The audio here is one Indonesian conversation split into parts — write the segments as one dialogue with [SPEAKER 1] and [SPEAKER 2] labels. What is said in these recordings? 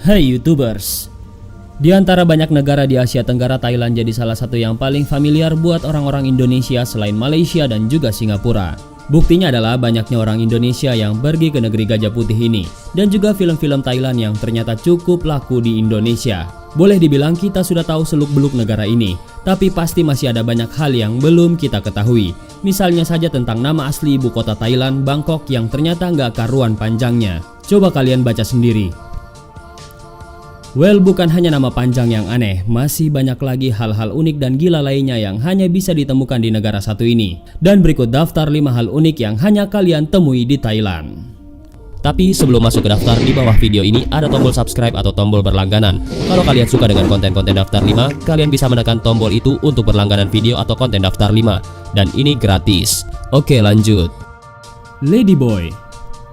[SPEAKER 1] Hai YouTubers, di antara banyak negara di Asia Tenggara, Thailand jadi salah satu yang paling familiar buat orang-orang Indonesia selain Malaysia dan juga Singapura. Buktinya adalah banyaknya orang Indonesia yang pergi ke negeri Gajah Putih ini, dan juga film-film Thailand yang ternyata cukup laku di Indonesia. Boleh dibilang kita sudah tahu seluk-beluk negara ini, tapi pasti masih ada banyak hal yang belum kita ketahui. Misalnya saja tentang nama asli ibu kota Thailand, Bangkok, yang ternyata nggak karuan panjangnya. Coba kalian baca sendiri. Well, bukan hanya nama panjang yang aneh, masih banyak lagi hal-hal unik dan gila lainnya yang hanya bisa ditemukan di negara satu ini. Dan berikut daftar 5 hal unik yang hanya kalian temui di Thailand. Tapi sebelum masuk ke daftar, di bawah video ini ada tombol subscribe atau tombol berlangganan. Kalau kalian suka dengan konten-konten daftar 5, kalian bisa menekan tombol itu untuk berlangganan video atau konten daftar 5. Dan ini gratis. Oke, lanjut. Ladyboy.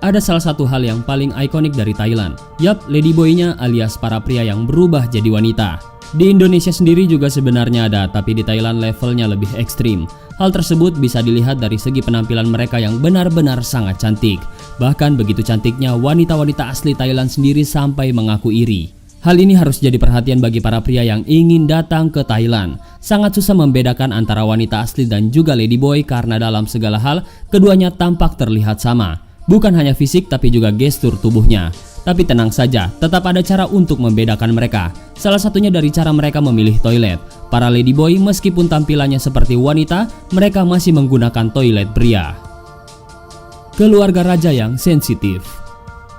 [SPEAKER 1] Ada salah satu hal yang paling ikonik dari Thailand. Yap, ladyboy-nya alias para pria yang berubah jadi wanita. Di Indonesia sendiri juga sebenarnya ada, tapi di Thailand levelnya lebih ekstrim. Hal tersebut bisa dilihat dari segi penampilan mereka yang benar-benar sangat cantik. Bahkan begitu cantiknya, wanita-wanita asli Thailand sendiri sampai mengaku iri. Hal ini harus jadi perhatian bagi para pria yang ingin datang ke Thailand. Sangat susah membedakan antara wanita asli dan juga ladyboy karena dalam segala hal, keduanya tampak terlihat sama. Bukan hanya fisik tapi juga gestur tubuhnya. Tapi tenang saja, tetap ada cara untuk membedakan mereka. Salah satunya dari cara mereka memilih toilet. Para ladyboy meskipun tampilannya seperti wanita, mereka masih menggunakan toilet pria. Keluarga raja yang sensitif.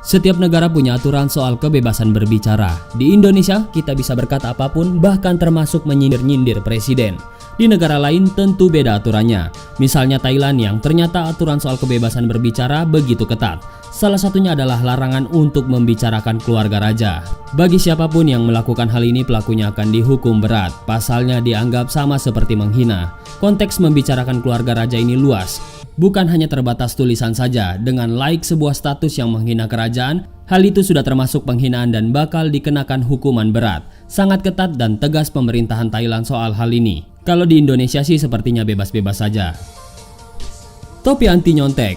[SPEAKER 1] Setiap negara punya aturan soal kebebasan berbicara. Di Indonesia, kita bisa berkata apapun, bahkan termasuk menyindir-nyindir presiden. Di negara lain tentu beda aturannya. Misalnya Thailand yang ternyata aturan soal kebebasan berbicara begitu ketat. Salah satunya adalah larangan untuk membicarakan keluarga raja. Bagi siapapun yang melakukan hal ini, pelakunya akan dihukum berat. Pasalnya dianggap sama seperti menghina. Konteks membicarakan keluarga raja ini luas. Bukan hanya terbatas tulisan saja. Dengan like sebuah status yang menghina kerajaan, hal itu sudah termasuk penghinaan dan bakal dikenakan hukuman berat. Sangat ketat dan tegas pemerintahan Thailand soal hal ini. Kalau di Indonesia sih sepertinya bebas-bebas saja. Topi anti nyontek.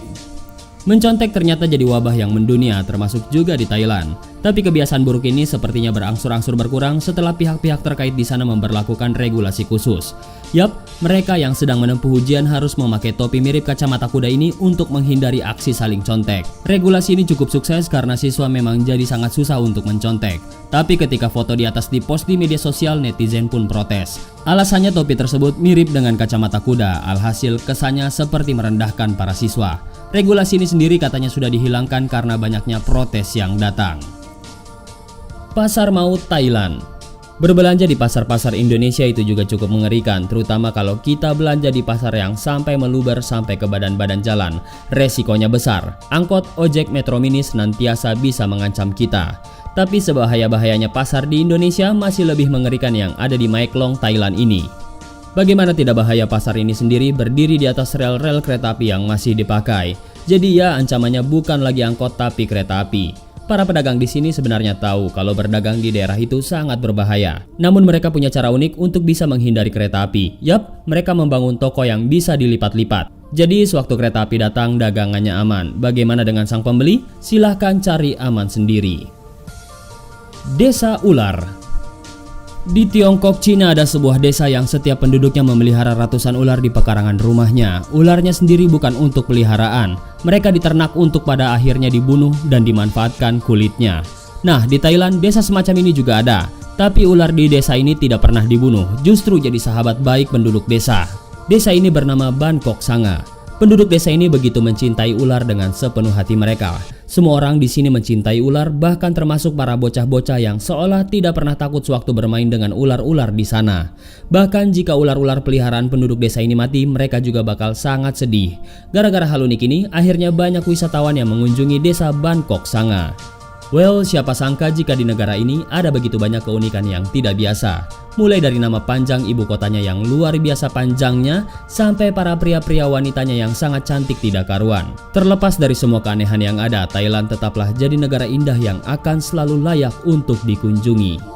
[SPEAKER 1] Mencontek ternyata jadi wabah yang mendunia, termasuk juga di Thailand. Tapi kebiasaan buruk ini sepertinya berangsur-angsur berkurang setelah pihak-pihak terkait di sana memberlakukan regulasi khusus. Yap, mereka yang sedang menempuh ujian harus memakai topi mirip kacamata kuda ini untuk menghindari aksi saling contek. Regulasi ini cukup sukses karena siswa memang jadi sangat susah untuk mencontek. Tapi ketika foto di atas dipost di media sosial, netizen pun protes. Alasannya topi tersebut mirip dengan kacamata kuda, alhasil kesannya seperti merendahkan para siswa. Regulasi ini sendiri katanya sudah dihilangkan karena banyaknya protes yang datang. Pasar maut Thailand. Berbelanja di pasar-pasar Indonesia itu juga cukup mengerikan, terutama kalau kita belanja di pasar yang sampai meluber sampai ke badan-badan jalan. Resikonya besar. Angkot, ojek, metro mini senantiasa bisa mengancam kita. Tapi sebahaya-bahayanya pasar di Indonesia masih lebih mengerikan yang ada di Mae Klong, Thailand ini. Bagaimana tidak bahaya, pasar ini sendiri berdiri di atas rel-rel kereta api yang masih dipakai. Jadi ya, ancamannya bukan lagi angkot tapi kereta api. Para pedagang di sini sebenarnya tahu kalau berdagang di daerah itu sangat berbahaya. Namun mereka punya cara unik untuk bisa menghindari kereta api. Yap, mereka membangun toko yang bisa dilipat-lipat. Jadi sewaktu kereta api datang, dagangannya aman. Bagaimana dengan sang pembeli? Silahkan cari aman sendiri. Desa ular. Di Tiongkok, Cina ada sebuah desa yang setiap penduduknya memelihara ratusan ular di pekarangan rumahnya. Ularnya sendiri bukan untuk peliharaan. Mereka diternak untuk pada akhirnya dibunuh dan dimanfaatkan kulitnya. Nah, di Thailand desa semacam ini juga ada. Tapi ular di desa ini tidak pernah dibunuh, justru jadi sahabat baik penduduk desa. Desa ini bernama Bangkok Sanga. Penduduk desa ini begitu mencintai ular dengan sepenuh hati mereka. Semua orang di sini mencintai ular, bahkan termasuk para bocah-bocah yang seolah tidak pernah takut sewaktu bermain dengan ular-ular di sana. Bahkan jika ular-ular peliharaan penduduk desa ini mati, mereka juga bakal sangat sedih. Gara-gara hal unik ini, akhirnya banyak wisatawan yang mengunjungi desa Bangkok Sanga. Well, siapa sangka jika di negara ini ada begitu banyak keunikan yang tidak biasa. Mulai dari nama panjang ibu kotanya yang luar biasa panjangnya, sampai para pria-pria wanitanya yang sangat cantik tidak karuan. Terlepas dari semua keanehan yang ada, Thailand tetaplah jadi negara indah yang akan selalu layak untuk dikunjungi.